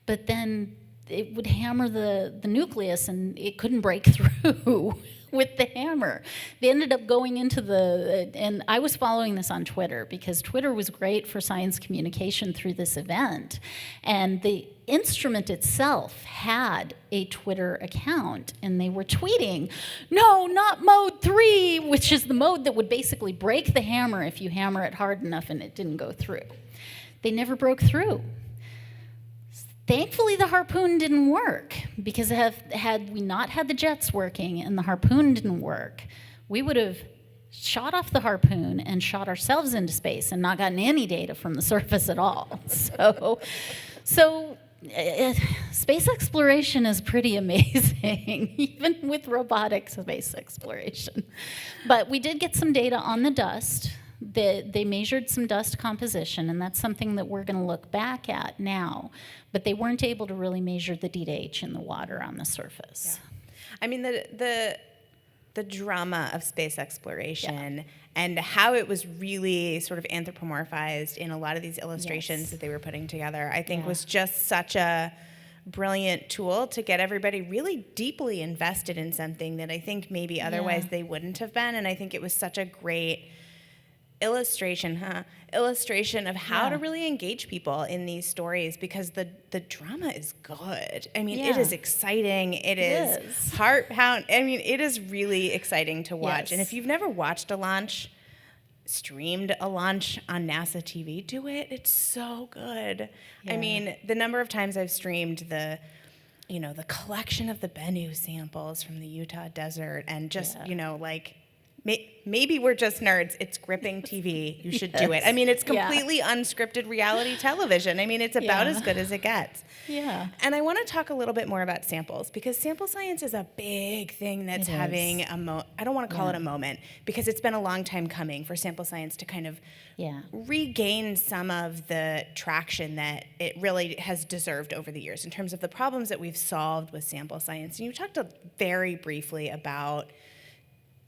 But then it would hammer the nucleus and it couldn't break through with the hammer. They ended up going into and I was following this on Twitter because Twitter was great for science communication through this event. And the instrument itself had a Twitter account and they were tweeting, "No, not mode 3, which is the mode that would basically break the hammer if you hammer it hard enough and it didn't go through. They never broke through. Thankfully, the harpoon didn't work because had we not had the jets working and the harpoon didn't work, we would have shot off the harpoon and shot ourselves into space and not gotten any data from the surface at all. So space exploration is pretty amazing, even with robotic space exploration. But we did get some data on the dust. They measured some dust composition, and that's something that we're going to look back at now. But they weren't able to really measure the DH in the water on the surface. Yeah. I mean, the drama of space exploration and how it was really sort of anthropomorphized in a lot of these illustrations that they were putting together, I think was just such a brilliant tool to get everybody really deeply invested in something that I think maybe otherwise they wouldn't have been. And I think it was such a great illustration of how to really engage people in these stories, because the drama is good. I mean, it is exciting. It is heart pound. I mean, it is really exciting to watch. Yes. And if you've never watched a launch, streamed a launch on NASA TV, do it. It's so good. I mean, the number of times I've streamed the collection of the Bennu samples from the Utah desert and just, maybe we're just nerds. It's gripping TV. You should do it. I mean, it's completely unscripted reality television. I mean, it's about as good as it gets. Yeah. And I want to talk a little bit more about samples, because sample science is a big thing that's having I don't want to call it a moment, because it's been a long time coming for sample science to kind of regain some of the traction that it really has deserved over the years in terms of the problems that we've solved with sample science. And you talked very briefly about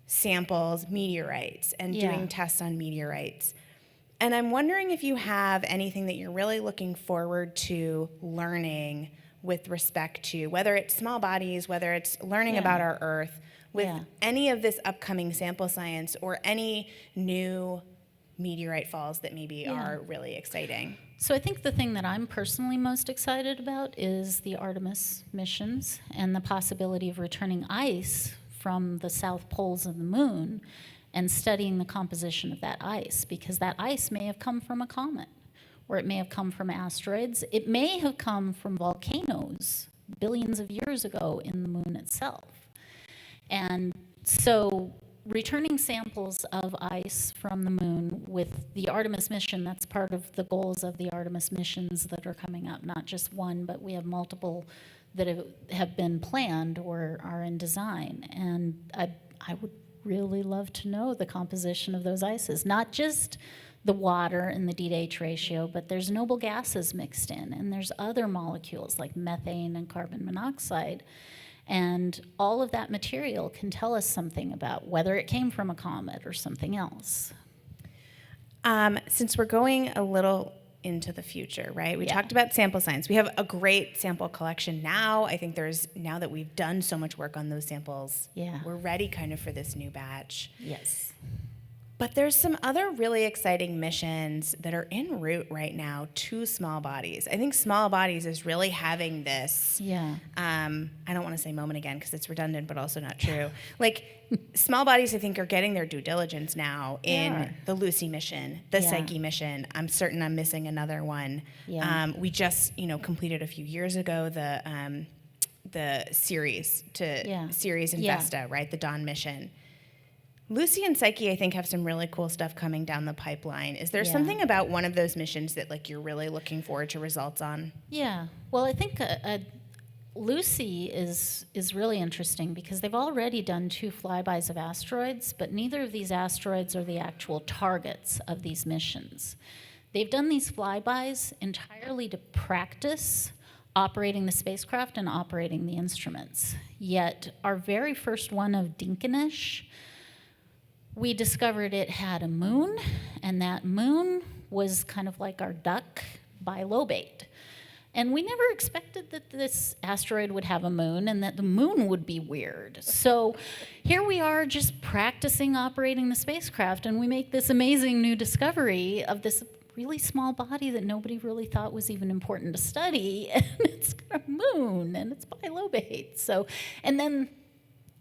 samples, meteorites, and doing tests on meteorites. And I'm wondering if you have anything that you're really looking forward to learning with respect to, whether it's small bodies, whether it's learning about our Earth, with any of this upcoming sample science or any new meteorite falls that maybe are really exciting. So I think the thing that I'm personally most excited about is the Artemis missions and the possibility of returning ice from the south poles of the moon and studying the composition of that ice, because that ice may have come from a comet, or it may have come from asteroids. It may have come from volcanoes billions of years ago in the moon itself. And so returning samples of ice from the moon with the Artemis mission, that's part of the goals of the Artemis missions that are coming up, not just one, but we have multiple that have been planned or are in design. And I would really love to know the composition of those ices, not just the water and the D-to-H ratio, but there's noble gases mixed in, and there's other molecules like methane and carbon monoxide. And all of that material can tell us something about whether it came from a comet or something else. Since we're going a little into the future, right? We Yeah. talked about sample science. We have a great sample collection now. I think now that we've done so much work on those samples, Yeah. we're ready kind of for this new batch. Yes. But there's some other really exciting missions that are en route right now to small bodies. I think small bodies is really having this, Yeah. I don't want to say moment again because it's redundant, but also not true. Like, small bodies, I think, are getting their due diligence now in are. the Lucy mission, the Yeah. Psyche mission. I'm certain I'm missing another one. Yeah. We just, completed a few years ago the Ceres Yeah. Ceres and Yeah. Vesta, right? The Dawn mission. Lucy and Psyche, I think, have some really cool stuff coming down the pipeline. Is there Yeah. something about one of those missions that, like, you're really looking forward to results on? Yeah. Well, I think Lucy is really interesting because they've already done 2 flybys of asteroids, but neither of these asteroids are the actual targets of these missions. They've done these flybys entirely to practice operating the spacecraft and operating the instruments. Yet our very first one of Dinkinish, we discovered it had a moon, and that moon was kind of like our duck bilobate. And we never expected that this asteroid would have a moon and that the moon would be weird. So here we are just practicing operating the spacecraft, and we make this amazing new discovery of this really small body that nobody really thought was even important to study, and it's got a moon, and it's bilobate. So, and then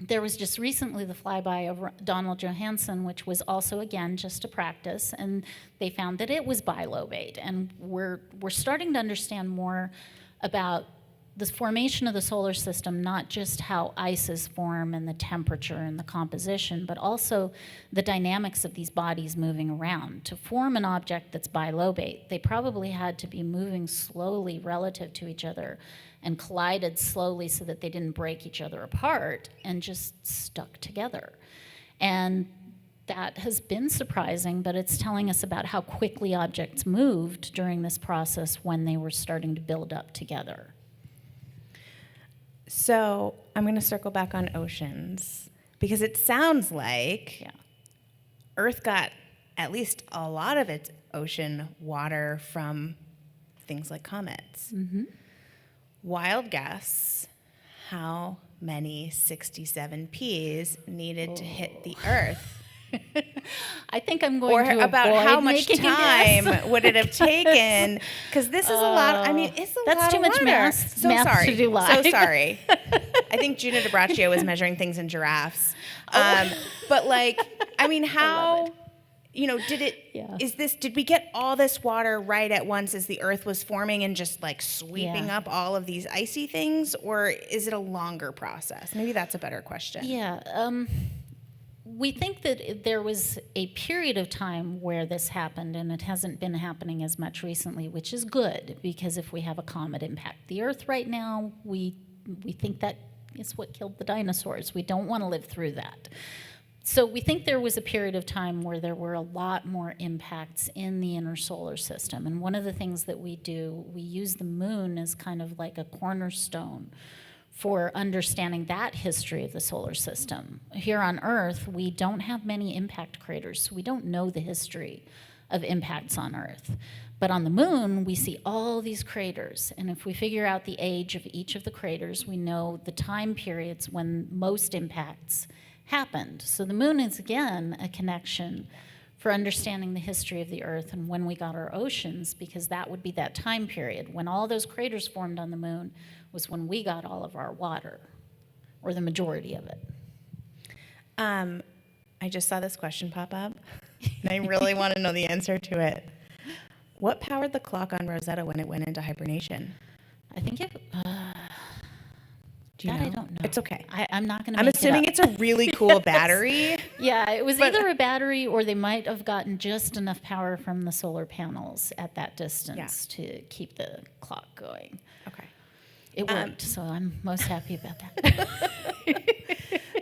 there was just recently the flyby of Donald Johanson, which was also, again, just a practice, and they found that it was bilobate. And we're starting to understand more about the formation of the solar system, not just how ices form and the temperature and the composition, but also the dynamics of these bodies moving around. To form an object that's bilobate, they probably had to be moving slowly relative to each other and collided slowly so that they didn't break each other apart and just stuck together. And that has been surprising, but it's telling us about how quickly objects moved during this process when they were starting to build up together. So I'm going to circle back on oceans because it sounds like Yeah. Earth got at least a lot of its ocean water from things like comets. Mm-hmm. Wild guess how many 67 Ps needed to hit the Earth? I think I'm going Or to about avoid how much making a guess. time would it have taken? Because this is a lot. I mean, it's a lot. That's too of much water. math So sorry. to do live. So sorry. I think Gina DiBraccio was measuring things in giraffes. But like, I mean, how? Did it? Yeah. Did we get all this water right at once as the Earth was forming and just like sweeping Yeah. up all of these icy things, or is it a longer process? Maybe that's a better question. Yeah. We think that there was a period of time where this happened, and it hasn't been happening as much recently, which is good, because if we have a comet impact the Earth right now, we think that is what killed the dinosaurs. We don't want to live through that. So we think there was a period of time where there were a lot more impacts in the inner solar system. And one of the things that we do, we use the moon as kind of like a cornerstone for understanding that history of the solar system. Here on Earth, we don't have many impact craters, so we don't know the history of impacts on Earth. But on the moon, we see all these craters, and if we figure out the age of each of the craters, we know the time periods when most impacts happened. So the moon is, again, a connection for understanding the history of the Earth and when we got our oceans, because that would be that time period. When all those craters formed on the moon was when we got all of our water, or the majority of it. I just saw this question pop up, and I really want to know the answer to it. What powered the clock on Rosetta when it went into hibernation? I think it... Do you that know? I don't know. It's okay. I'm not going to I'm assuming it's a really cool battery. Yeah, it was But- either a battery or they might have gotten just enough power from the solar panels at that distance to keep the clock going. Okay. It worked, so I'm most happy about that.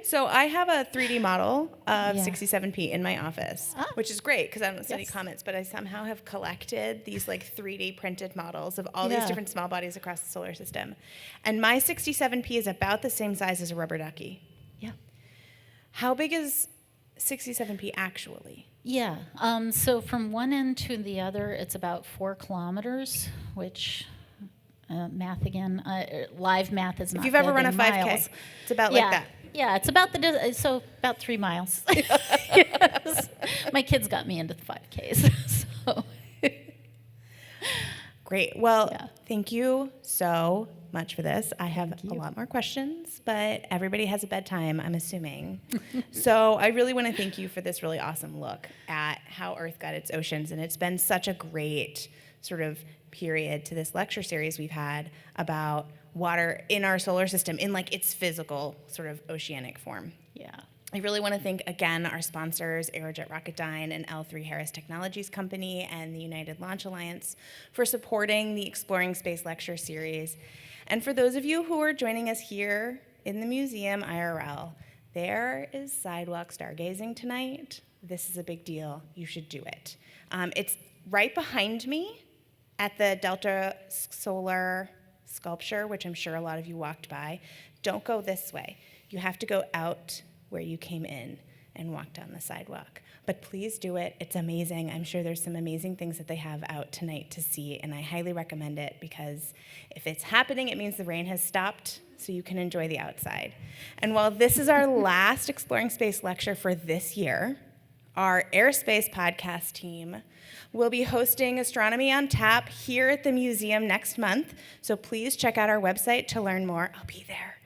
So I have a 3D model of Yeah. 67P in my office, which is great because I don't study Yes. comets, but I somehow have collected these like 3D printed models of all these Yeah. different small bodies across the solar system. And my 67P is about the same size as a rubber ducky. Yeah. How big is 67P actually? Yeah. So from one end to the other, it's about 4 kilometers, which math again. Live math is not. If you've ever good run a in 5K, miles. it's about Yeah. like that. Yeah, it's about so about 3 miles. Yes. My kids got me into the 5Ks. So Great. Well, Yeah. thank you so much for this. I have a lot more questions, but everybody has a bedtime, I'm assuming. So I really want to thank you for this really awesome look at how Earth got its oceans. And it's been such a great sort of period to this lecture series we've had about water in our solar system in like its physical sort of oceanic form. yeah. I really want to thank again our sponsors, Aerojet Rocketdyne and L3 Harris Technologies Company and the United Launch Alliance for supporting the Exploring Space Lecture Series. And for those of you who are joining us here in the museum IRL, there is sidewalk stargazing tonight. This is a big deal. You should do it. It's right behind me at the Delta Solar Sculpture, which I'm sure a lot of you walked by. Don't go this way. You have to go out where you came in and walk down the sidewalk. But please do it. It's amazing. I'm sure there's some amazing things that they have out tonight to see, and I highly recommend it because if it's happening, it means the rain has stopped, so you can enjoy the outside. And while this is our last Exploring Space lecture for this year, our Airspace podcast team will be hosting Astronomy on Tap here at the museum next month, so please check out our website to learn more. I'll be there.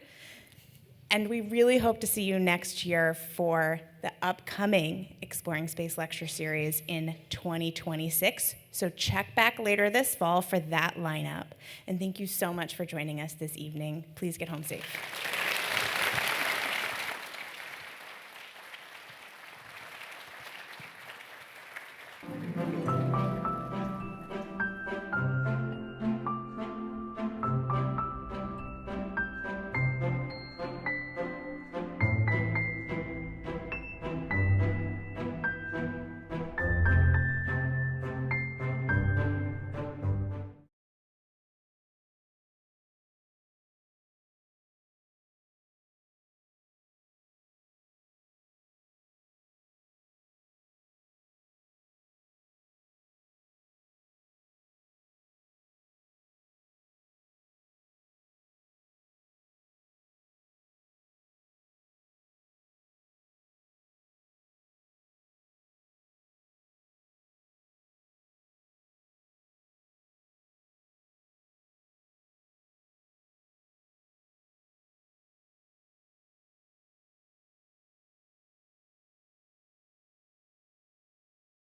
And we really hope to see you next year for the upcoming Exploring Space Lecture Series in 2026. So check back later this fall for that lineup. And thank you so much for joining us this evening. Please get home safe.